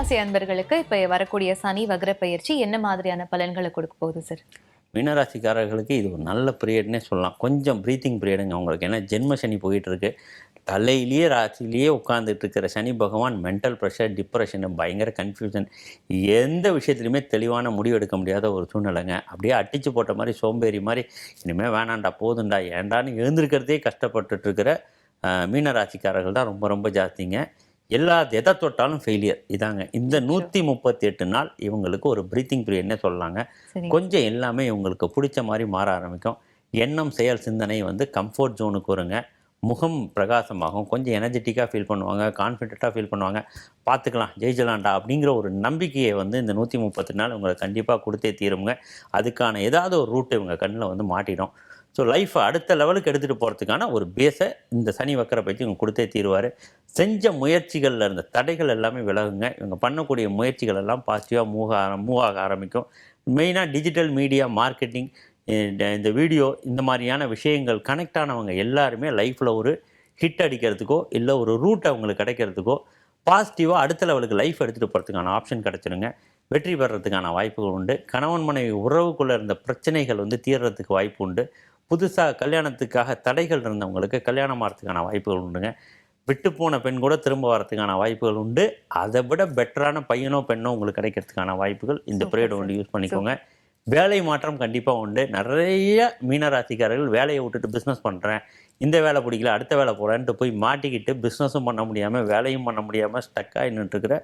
மீனராசி அன்பர்களுக்கு இப்ப வரக்கூடிய சனி வக்ர பயிற்சி என்ன மாதிரியான பலன்களை கொடுக்க போகுது சார்? மீனராசிக்காரர்களுக்கு இது ஒரு நல்ல பீரியட்னே சொல்லலாம். கொஞ்சம் ப்ரீத்திங் பீரியடுங்க அவங்களுக்கு. ஏன்னா ஜென்ம சனி போயிட்டுருக்கு. தலையிலேயே ராசிலேயே உட்காந்துட்டு இருக்கிற சனி பகவான் மென்டல் ப்ரெஷர், டிப்ரெஷனு, பயங்கர கன்ஃபியூஷன், எந்த விஷயத்துலையுமே தெளிவான முடிவு எடுக்க முடியாத ஒரு சூழ்நிலைங்க. அப்படியே அட்டிச்சு போட்ட மாதிரி சோம்பேறி மாதிரி இனிமேல் வேணாண்டா போதுண்டா ஏண்டான்னு எழுந்திருக்கிறதே கஷ்டப்பட்டுருக்கிற மீனராசிக்காரர்கள் தான் ரொம்ப ரொம்ப ஜாஸ்திங்க. எதை தொட்டாலும் ஃபெயிலியர் இதாங்க. இந்த 138 நாள் இவங்களுக்கு ஒரு ப்ரீத்திங் பீரியட்னே சொல்லலாங்க. கொஞ்சம் எல்லாமே இவங்களுக்கு பிடிச்ச மாதிரி மாற ஆரம்பிக்கும். எண்ணம், செயல், சிந்தனை வந்து கம்ஃபர்ட் ஜோனுக்கு வருங்க. முகம் பிரகாசமாகும். கொஞ்சம் எனர்ஜெட்டிக்காக ஃபீல் பண்ணுவாங்க, கான்ஃபிடென்ட்டாக ஃபீல் பண்ணுவாங்க. பார்த்துக்கலாம், ஜெயிச்சலாம்டா அப்படிங்கிற ஒரு நம்பிக்கையை வந்து இந்த 138 நாள் இவங்களை கண்டிப்பாக கொடுத்தே தீருங்க. அதுக்கான ஏதாவது ஒரு ரூட்டு இவங்க கண்ணில் வந்து மாட்டிடும். ஸோ லைஃப்பை அடுத்த லெவலுக்கு எடுத்துகிட்டு போகிறதுக்கான ஒரு பேஸை இந்த சனி வக்கர பற்றி இவங்க கொடுத்தே தீருவார். செஞ்ச முயற்சிகளில் இருந்த தடைகள் எல்லாமே விலகுங்க. இவங்க பண்ணக்கூடிய முயற்சிகள் எல்லாம் பாசிட்டிவாக மூவ் ஆக ஆரம்பிக்கும். மெயினாக டிஜிட்டல் மீடியா மார்க்கெட்டிங், இந்த வீடியோ, இந்த மாதிரியான விஷயங்கள் கனெக்ட் ஆனவங்க எல்லாருமே லைஃப்பில் ஒரு ஹிட் அடிக்கிறதுக்கோ இல்லை ஒரு ரூட் அவங்களுக்கு கிடைக்கிறதுக்கோ பாசிட்டிவாக அடுத்த லெவலுக்கு லைஃப் எடுத்துகிட்டு போகிறதுக்கான ஆப்ஷன் கிடச்சிருங்க. வெற்றி பெறத்துக்கான வாய்ப்புகள் உண்டு. கணவன் மனைவி உறவுக்குள்ளே இருந்த பிரச்சனைகள் வந்து தீர்றதுக்கு வாய்ப்பு உண்டு. புதுசாக கல்யாணத்துக்காக தடைகள் இருந்தவங்களுக்கு கல்யாணம் ஆகிறதுக்கான வாய்ப்புகள் உண்டுங்க. விட்டுப்போன பெண் கூட திரும்ப வரதுக்கான வாய்ப்புகள் உண்டு. அதை விட பெட்டரான பையனோ பெண்ணோ உங்களுக்கு கிடைக்கிறதுக்கான வாய்ப்புகள் இந்த பீரியட் வந்து யூஸ் பண்ணிக்கோங்க. வேலை மாற்றம் கண்டிப்பாக உண்டு. நிறைய மீனராசிக்காரர்கள் வேலையை விட்டுட்டு பிஸ்னஸ் பண்ணுறேன், இந்த வேலை பிடிக்கல அடுத்த வேலை போகிறேன்ட்டு போய் மாட்டிக்கிட்டு பிஸ்னஸும் பண்ண முடியாமல் வேலையும் பண்ண முடியாமல் ஸ்டக்காக நின்றுட்டுருக்கிற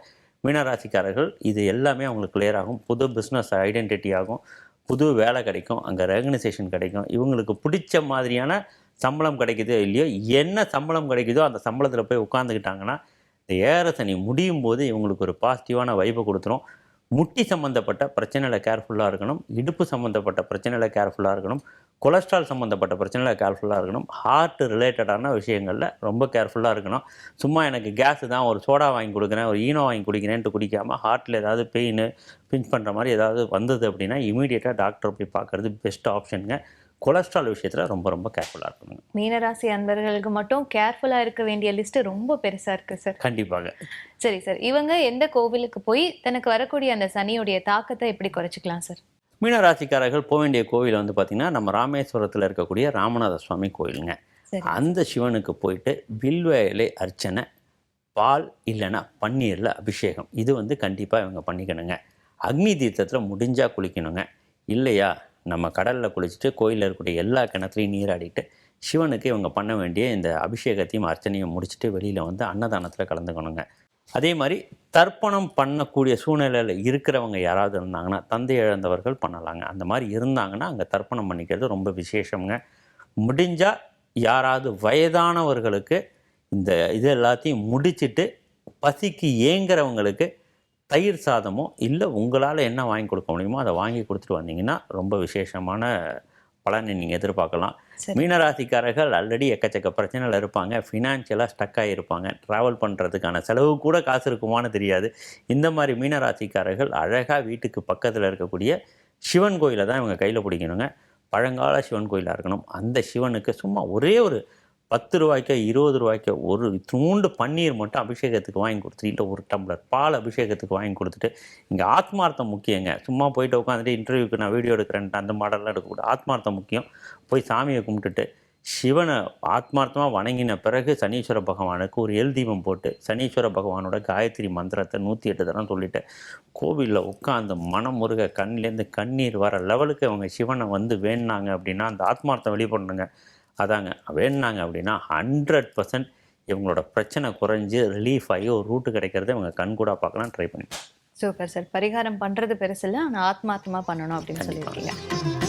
மீனராசிக்காரர்கள் இது எல்லாமே அவங்களுக்கு கிளியர் ஆகும். புது பிஸ்னஸ் ஐடென்டிட்டி ஆகும், புது வேலை கிடைக்கும், அங்கே ரெகனைசேஷன் கிடைக்கும். இவங்களுக்கு பிடிச்ச மாதிரியான சம்பளம் கிடைக்குதோ இல்லையோ, என்ன சம்பளம் கிடைக்குதோ அந்த சம்பளத்தில் போய் உட்காந்துக்கிட்டாங்கன்னா இந்த ஏழரை சனி முடியும் போது இவங்களுக்கு ஒரு பாசிட்டிவான வைப்பை கொடுத்துரும். முட்டி சம்மந்தப்பட்ட பிரச்சனையில் கேர்ஃபுல்லாக இருக்கணும். இடுப்பு சம்மந்தப்பட்ட பிரச்சனையில் கேர்ஃபுல்லாக இருக்கணும். கொலஸ்ட்ரால் சம்மந்தப்பட்ட பிரச்சனையில் கேர்ஃபுல்லாக இருக்கணும். ஹார்ட் ரிலேட்டடான விஷயங்களில் ரொம்ப கேர்ஃபுல்லாக இருக்கணும். சும்மா எனக்கு கேஸு தான், ஒரு சோடா வாங்கி கொடுக்குறேன், ஒரு ஈனோ வாங்கி குடிக்கிறேன்ட்டு குடிக்காமல் ஹார்ட்டில் ஏதாவது பெயின் பிஞ்ச் பண்ணுற மாதிரி ஏதாவது வந்தது அப்படின்னா இமீடியட்டாக டாக்டரை போய் பார்க்குறது பெஸ்ட் ஆப்ஷனுங்க. கொலஸ்ட்ரால் விஷயத்தில் ரொம்ப ரொம்ப கேர்ஃபுல்லாக இருக்கணுங்க. மீனராசி அன்பர்களுக்கு மட்டும் கேர்ஃபுல்லாக இருக்க வேண்டிய லிஸ்ட்டு ரொம்ப பெருசாக இருக்குது சார். கண்டிப்பாக. சரி சார், இவங்க எந்த கோவிலுக்கு போய் தனக்கு வரக்கூடிய அந்த சனியுடைய தாக்கத்தை எப்படி குறைச்சிக்கலாம் சார்? மீனராசிக்காரர்கள் போக வேண்டிய கோவில் வந்து பார்த்திங்கன்னா நம்ம ராமேஸ்வரத்தில் இருக்கக்கூடிய ராமநாத சுவாமி கோயிலுங்க. அந்த சிவனுக்கு போயிட்டு வில்வ இலை அர்ச்சனை, பால் இல்லைன்னா பன்னீரில் அபிஷேகம், இது வந்து கண்டிப்பாக இவங்க பண்ணிக்கணுங்க. அக்னி தீர்த்தத்தில் முடிஞ்சால் குளிக்கணுங்க. இல்லையா நம்ம கடலில் குளிச்சுட்டு கோயிலில் இருக்கக்கூடிய எல்லா கிணத்துலையும் நீராடிட்டு சிவனுக்கு இவங்க பண்ண வேண்டிய இந்த அபிஷேகத்தையும் அர்ச்சனையும் முடிச்சுட்டு வெளியில் வந்து அன்னதானத்தில் கலந்துக்கணுங்க. அதே மாதிரி தர்ப்பணம் பண்ணக்கூடிய சூழ்நிலையில் இருக்கிறவங்க யாராவது இருந்தாங்கன்னா, தந்தை இழந்தவர்கள் பண்ணலாங்க. அந்த மாதிரி இருந்தாங்கன்னா அங்கே தர்ப்பணம் பண்ணிக்கிறது ரொம்ப விசேஷங்க. முடிஞ்சால் யாராவது வயதானவர்களுக்கு இந்த இது எல்லாத்தையும் முடிச்சுட்டு பசிக்கு ஏங்குறவங்களுக்கு தயிர் சாதமோ இல்லை உங்களால் என்ன வாங்கி கொடுக்க முடியுமோ அதை வாங்கி கொடுத்துட்டு வந்தீங்கன்னா ரொம்ப விசேஷமான பலனை நீங்கள் எதிர்பார்க்கலாம். மீனராசிக்காரர்கள் ஆல்ரெடி எக்கச்சக்க பிரச்சனையில் இருப்பாங்க. ஃபினான்ஷியலாக ஸ்டக்காக இருப்பாங்க. ட்ராவல் பண்ணுறதுக்கான செலவு கூட காசு இருக்குமான்னு தெரியாது. இந்த மாதிரி மீனராசிக்காரர்கள் அழகாக வீட்டுக்கு பக்கத்தில் இருக்கக்கூடிய சிவன் கோயிலை தான் இவங்க கையில் பிடிக்கணுங்க. பழங்கால சிவன் கோயிலாக இருக்கணும். அந்த சிவனுக்கு சும்மா ஒரே ஒரு 10 ரூபாய்க்கு 20 ரூபாய்க்கு ஒரு தூண்டு பன்னீர் மட்டும் அபிஷேகத்துக்கு வாங்கி கொடுத்துட்டு, இல்லை ஒரு டம்ளர் பால் அபிஷேகத்துக்கு வாங்கி கொடுத்துட்டு, இங்கே ஆத்மார்த்தம் முக்கியங்க. சும்மா போயிட்டு உட்காந்துட்டு இன்டர்வியூக்கு நான் வீடியோ எடுக்கிறேன்ட்டு அந்த மாடல்லாம் எடுக்கக்கூடாது. ஆத்மார்த்தம் முக்கியம். போய் சாமியை கும்பிட்டுட்டு சிவனை ஆத்மார்த்தமாக வணங்கின பிறகு சனீஸ்வர பகவானுக்கு ஒரு எல் தீபம் போட்டு சனீஸ்வர பகவானோட காயத்ரி மந்திரத்தை 108 தரம் சொல்லிட்டு கோவிலில் உட்காந்து மனம் முருக கண்ணிலேருந்து கண்ணீர் வர லெவலுக்கு அவங்க சிவனை வந்து வேணுனாங்க அப்படின்னா அந்த ஆத்மார்த்தம் வெளிப்படணுங்க. அதாங்க வேணுனாங்க அப்படின்னா 100% இவங்களோட பிரச்சனை குறைஞ்சி ரிலீஃப் ஆகி ஒரு ரூட்டு கிடைக்கிறத இவங்க கண் கூட பார்க்கலாம். ட்ரை பண்ணி. Super sir. பரிகாரம் பண்ணுறது பெருசு இல்லை, ஆனால் ஆத்மார்த்தமாக பண்ணணும் அப்படின்னு சொல்லியிருக்கீங்க.